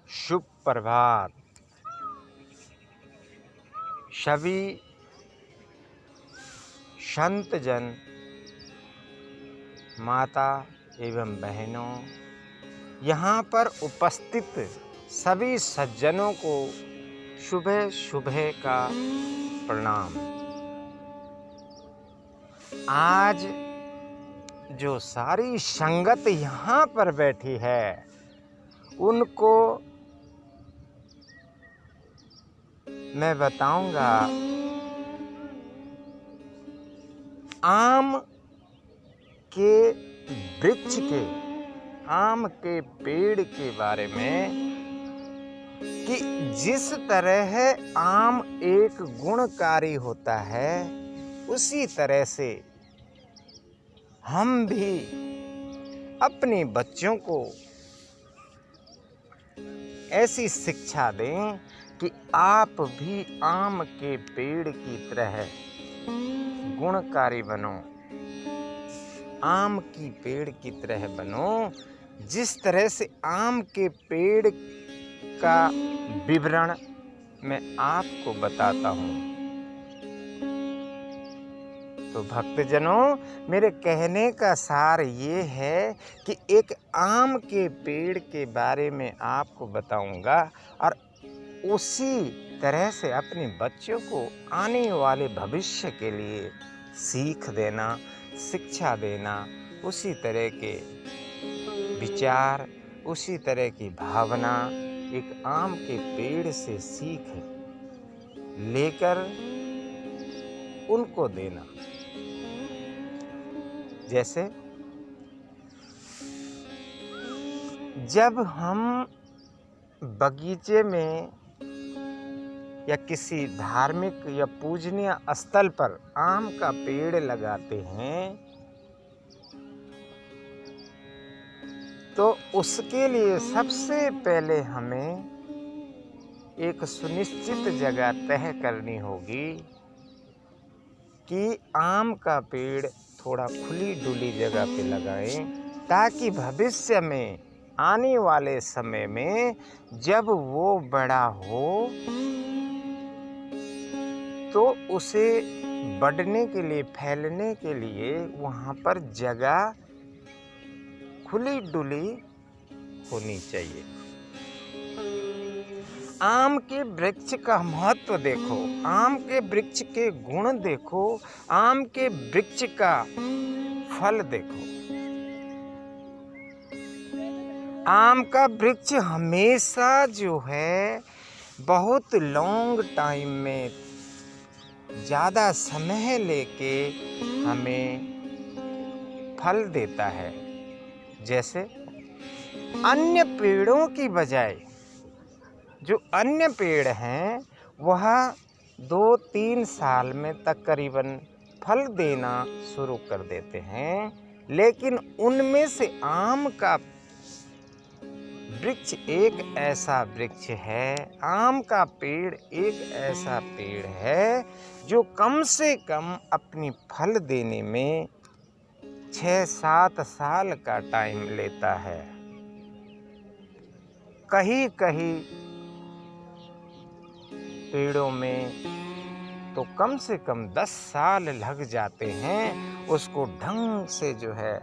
शुभ प्रभात। सभी संत जन, माता एवं बहनों, यहाँ पर उपस्थित सभी सज्जनों को सुबह सुबह का प्रणाम। आज जो सारी संगत यहाँ पर बैठी है उनको मैं बताऊंगा आम के वृक्ष के, आम के पेड़ के बारे में कि जिस तरह आम एक गुणकारी होता है उसी तरह से हम भी अपने बच्चों को ऐसी शिक्षा दें कि आप भी आम के पेड़ की तरह गुणकारी बनो, आम की पेड़ की तरह बनो। जिस तरह से आम के पेड़ का विवरण मैं आपको बताता हूँ। तो भक्तजनों, मेरे कहने का सार ये है कि एक आम के पेड़ के बारे में आपको बताऊंगा और उसी तरह से अपने बच्चों को आने वाले भविष्य के लिए सीख देना, शिक्षा देना, उसी तरह के विचार, उसी तरह की भावना एक आम के पेड़ से सीख लेकर उनको देना। जैसे जब हम बगीचे में या किसी धार्मिक या पूजनीय स्थल पर आम का पेड़ लगाते हैं तो उसके लिए सबसे पहले हमें एक सुनिश्चित जगह तय करनी होगी कि आम का पेड़ थोड़ा खुली डुली जगह पे लगाएं, ताकि भविष्य में आने वाले समय में जब वो बड़ा हो तो उसे बढ़ने के लिए, फैलने के लिए वहाँ पर जगह खुली डुली होनी चाहिए। आम के वृक्ष का महत्व देखो, आम के वृक्ष के गुण देखो, आम के वृक्ष का फल देखो। आम का वृक्ष हमेशा जो है बहुत लॉन्ग टाइम में, ज़्यादा समय लेके हमें फल देता है। जैसे अन्य पेड़ों की बजाय जो अन्य पेड़ हैं वह 2-3 साल में तकरीबन फल देना शुरू कर देते हैं, लेकिन उनमें से आम का वृक्ष एक ऐसा वृक्ष है, आम का पेड़ एक ऐसा पेड़ है जो कम से कम अपनी फल देने में 6-7 साल का टाइम लेता है। कहीं कहीं पेड़ों में तो कम से कम 10 साल लग जाते हैं उसको ढंग से जो है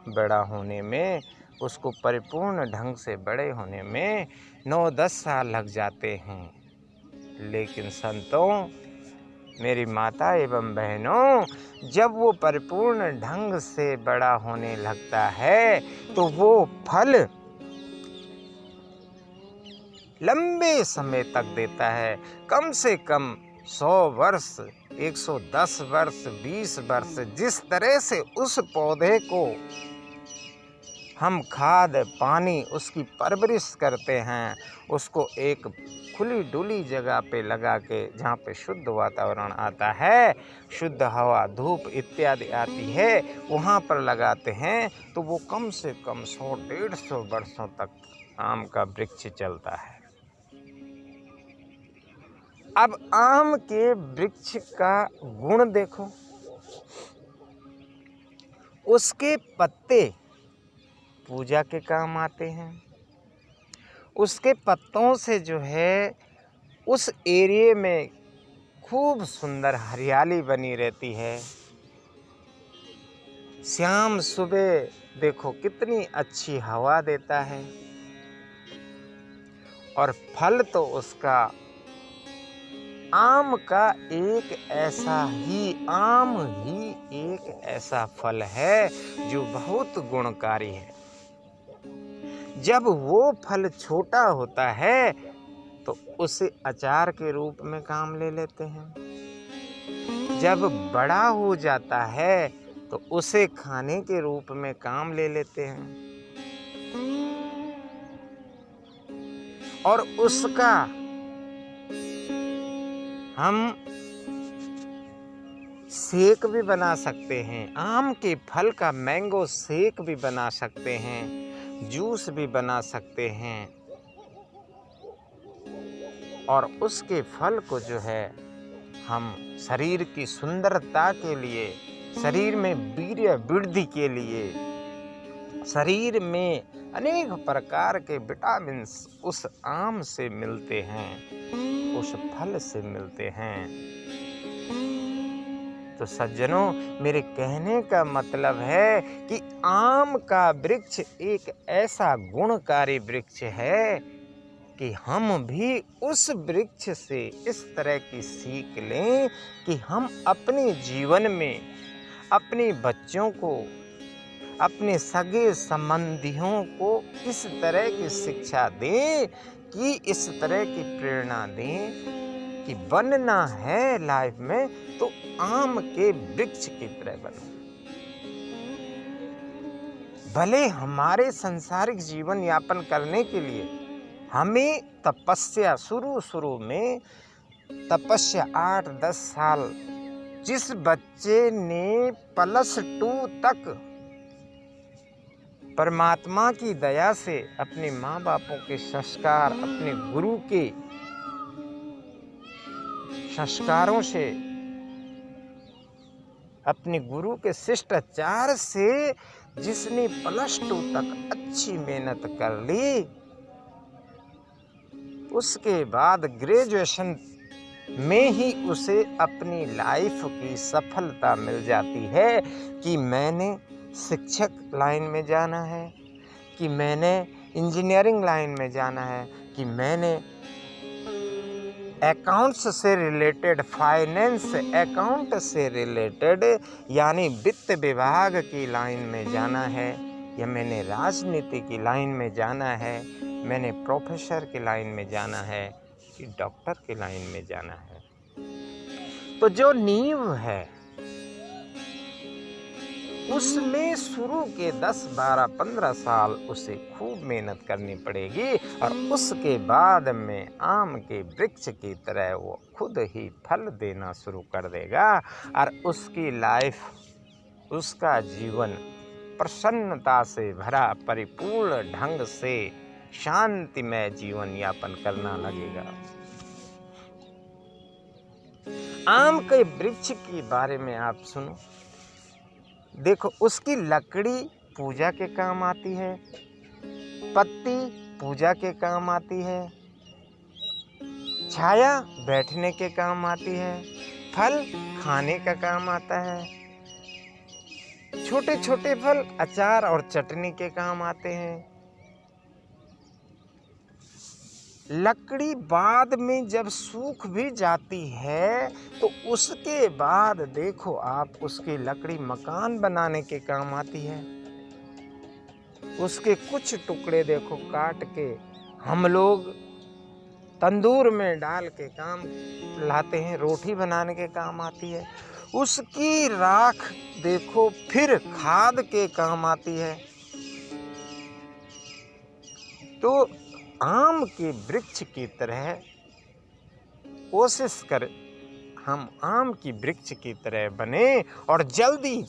बड़ा होने में, उसको परिपूर्ण ढंग से बड़े होने में 9-10 साल लग जाते हैं। लेकिन संतों, मेरी माता एवं बहनों, जब वो परिपूर्ण ढंग से बड़ा होने लगता है तो वो फल लंबे समय तक देता है। कम से कम 100 वर्ष, 110 वर्ष, 20 वर्ष, जिस तरह से उस पौधे को हम खाद पानी उसकी परवरिश करते हैं, उसको एक खुली डुली जगह पे लगा के जहाँ पे शुद्ध वातावरण आता है, शुद्ध हवा, धूप इत्यादि आती है, वहाँ पर लगाते हैं तो वो कम से कम 100-150 वर्षों तक आम का वृक्ष चलता है। अब आम के वृक्ष का गुण देखो, उसके पत्ते पूजा के काम आते हैं, उसके पत्तों से जो है उस एरिया में खूब सुंदर हरियाली बनी रहती है। शाम सुबह देखो कितनी अच्छी हवा देता है। और फल तो उसका आम ही एक ऐसा फल है जो बहुत गुणकारी है। जब वो फल छोटा होता है तो उसे अचार के रूप में काम ले लेते हैं। जब बड़ा हो जाता है तो उसे खाने के रूप में काम ले लेते हैं। और उसका हम शेक भी बना सकते हैं। आम के फल का मैंगो शेक भी बना सकते हैं, जूस भी बना सकते हैं। और उसके फल को जो है हम शरीर की सुंदरता के लिए, शरीर में वीर्य वृद्धि के लिए, शरीर में अनेक प्रकार के विटामिन्स उस आम से मिलते हैं, उस फल से मिलते हैं। तो सज्जनों, मेरे कहने का मतलब है कि आम का वृक्ष एक ऐसा गुणकारी वृक्ष है कि हम भी उस वृक्ष से इस तरह की सीख लें कि हम अपने जीवन में अपने बच्चों को, अपने सगे संबंधियों को इस तरह की शिक्षा दें, कि इस तरह की प्रेरणा दें कि बनना है लाइफ में तो आम के वृक्ष की तरह बनो। भले हमारे सांसारिक जीवन यापन करने के लिए हमें तपस्या, शुरू में तपस्या 8-10 साल, जिस बच्चे ने +2 तक परमात्मा की दया से अपने माँ बापों के संस्कार, अपने गुरु के संस्कारों से, अपने गुरु के शिष्टाचार से जिसने +2 तक अच्छी मेहनत कर ली, उसके बाद ग्रेजुएशन में ही उसे अपनी लाइफ की सफलता मिल जाती है कि मैंने शिक्षक लाइन में जाना है, कि मैंने इंजीनियरिंग लाइन में जाना है, कि मैंने अकाउंट्स से रिलेटेड, फाइनेंस अकाउंट से रिलेटेड यानी वित्त विभाग की लाइन में जाना है, या मैंने राजनीति की लाइन में जाना है, मैंने प्रोफेसर की लाइन में जाना है, कि डॉक्टर की लाइन में जाना है। तो जो नींव है उसमें शुरू के 10, 12, 15 साल उसे खूब मेहनत करनी पड़ेगी, और उसके बाद में आम के वृक्ष की तरह वो खुद ही फल देना शुरू कर देगा, और उसकी लाइफ, उसका जीवन प्रसन्नता से भरा, परिपूर्ण ढंग से शांतिमय जीवन यापन करना लगेगा। आम के वृक्ष के बारे में आप सुनो, देखो उसकी लकड़ी पूजा के काम आती है, पत्ती पूजा के काम आती है, छाया बैठने के काम आती है, फल खाने का काम आता है, छोटे छोटे फल अचार और चटनी के काम आते हैं। लकड़ी बाद में जब सूख भी जाती है तो उसके बाद देखो आप, उसकी लकड़ी मकान बनाने के काम आती है। उसके कुछ टुकड़े देखो काट के हम लोग तंदूर में डाल के काम लाते हैं, रोटी बनाने के काम आती है। उसकी राख देखो फिर खाद के काम आती है। तो आम के वृक्ष की तरह कोशिश कर हम आम की वृक्ष की तरह बने, और जल्दी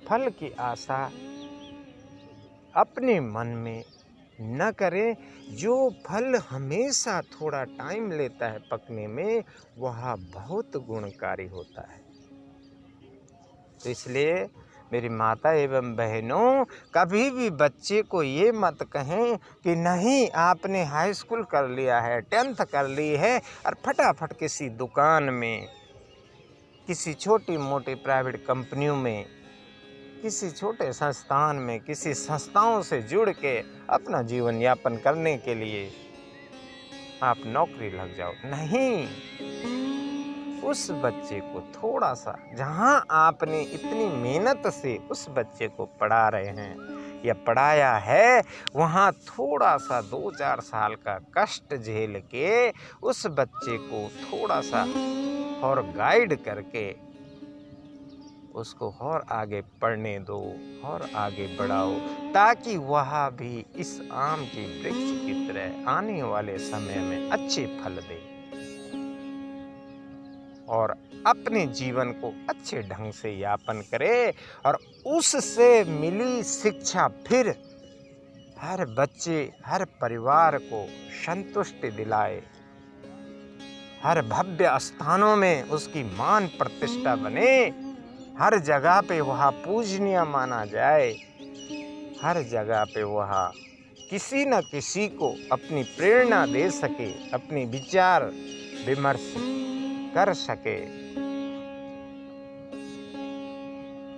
फल की आशा अपने मन में न करें। जो फल हमेशा थोड़ा टाइम लेता है पकने में, वह बहुत गुणकारी होता है। तो इसलिए मेरी माता एवं बहनों, कभी भी बच्चे को ये मत कहें कि नहीं आपने हाई स्कूल कर लिया है, 10th कर ली है और फटाफट किसी दुकान में, किसी छोटी मोटी प्राइवेट कंपनियों में, किसी छोटे संस्थान में, किसी संस्थाओं से जुड़ के अपना जीवन यापन करने के लिए आप नौकरी लग जाओ। नहीं, उस बच्चे को थोड़ा सा, जहां आपने इतनी मेहनत से उस बच्चे को पढ़ा रहे हैं या पढ़ाया है, वहां थोड़ा सा 2-4 साल का कष्ट झेल के उस बच्चे को थोड़ा सा और गाइड करके उसको और आगे पढ़ने दो और आगे बढ़ाओ, ताकि वह भी इस आम की वृक्ष की तरह आने वाले समय में अच्छे फल दे और अपने जीवन को अच्छे ढंग से यापन करे और उससे मिली शिक्षा फिर हर बच्चे, हर परिवार को संतुष्टि दिलाए, हर भव्य स्थानों में उसकी मान प्रतिष्ठा बने, हर जगह पे वह पूजनीय माना जाए, हर जगह पे वह किसी न किसी को अपनी प्रेरणा दे सके, अपनी विचार विमर्श कर सके।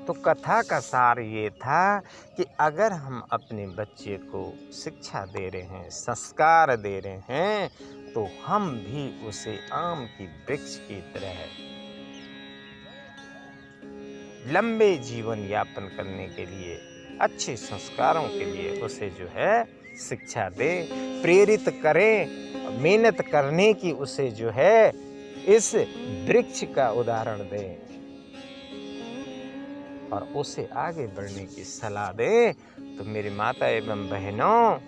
तो कथा का सार ये था कि अगर हम अपने बच्चे को शिक्षा दे रहे हैं, संस्कार दे रहे हैं, तो हम भी उसे आम की वृक्ष की तरह लंबे जीवन यापन करने के लिए, अच्छे संस्कारों के लिए उसे जो है शिक्षा दें, प्रेरित करें, मेहनत करने की उसे जो है इस वृक्ष का उदाहरण दें और उसे आगे बढ़ने की सलाह दें। तो मेरी माता एवं बहनों,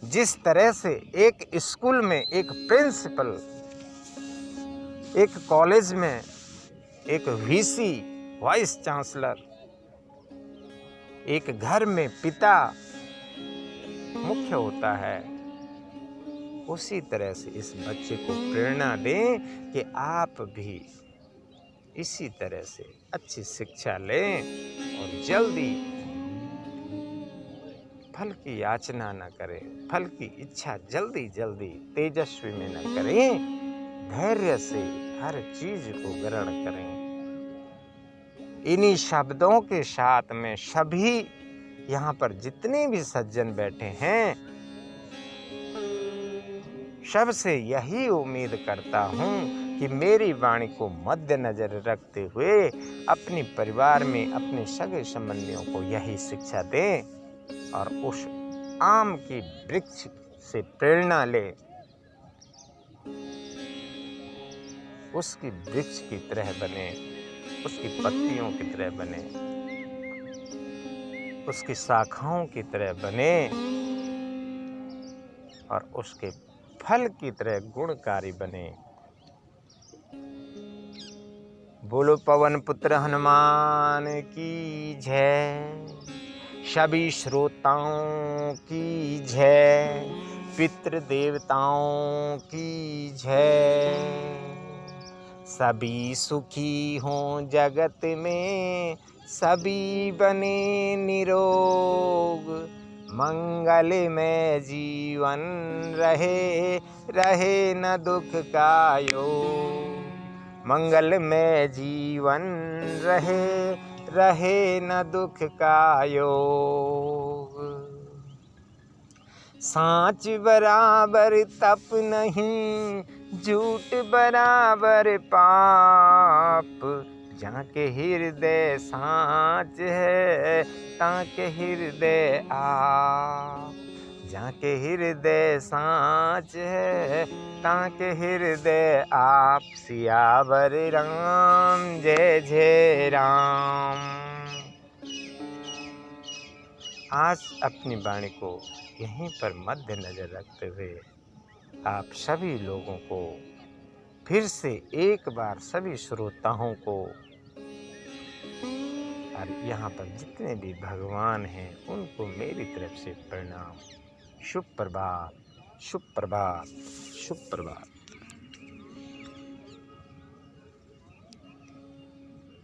जिस तरह से एक स्कूल में एक प्रिंसिपल, एक कॉलेज में एक वीसी वाइस चांसलर, एक घर में पिता मुख्य होता है, उसी तरह से इस बच्चे को प्रेरणा दें कि आप भी इसी तरह से अच्छी शिक्षा लें और जल्दी फल की याचना न करें, फल की इच्छा जल्दी जल्दी तेजस्वी में न करें, धैर्य से हर चीज को ग्रहण करें। इन्हीं शब्दों के साथ में सभी यहाँ पर जितने भी सज्जन बैठे हैं, सबसे यही उम्मीद करता हूँ कि मेरी वाणी को मद्देनजर रखते हुए अपने परिवार में अपने सगे संबंधियों को यही शिक्षा दें और उस आम की वृक्ष से प्रेरणा ले, उसकी वृक्ष की तरह बने, उसकी पत्तियों की तरह बने, उसकी शाखाओं की तरह बने और उसके फल की तरह गुणकारी बने। बोलो पवन पुत्र हनुमान की जय, सभी श्रोताओं की जय, पितृ देवताओं की जय। सभी सुखी हों जगत में, सभी बने निरोग, मंगलमय जीवन रहे, रहे न दुख का योग। मंगलमय जीवन रहे, रहे न दुख का योग। सांच बराबर तप नहीं, झूठ बराबर पाप, जाके हृदय सांच है, ताके हृदय आप। जाके हृदय सांच है, ताके हृदय आप। सियावर राम जय जय राम। आज अपनी वाणी को यहीं पर मध्य नजर रखते हुए आप सभी लोगों को फिर से एक बार सभी श्रोताओं को और यहाँ पर जितने भी भगवान हैं उनको मेरी तरफ से प्रणाम। शुभ प्रभात, शुभ प्रभात, शुभ प्रभात।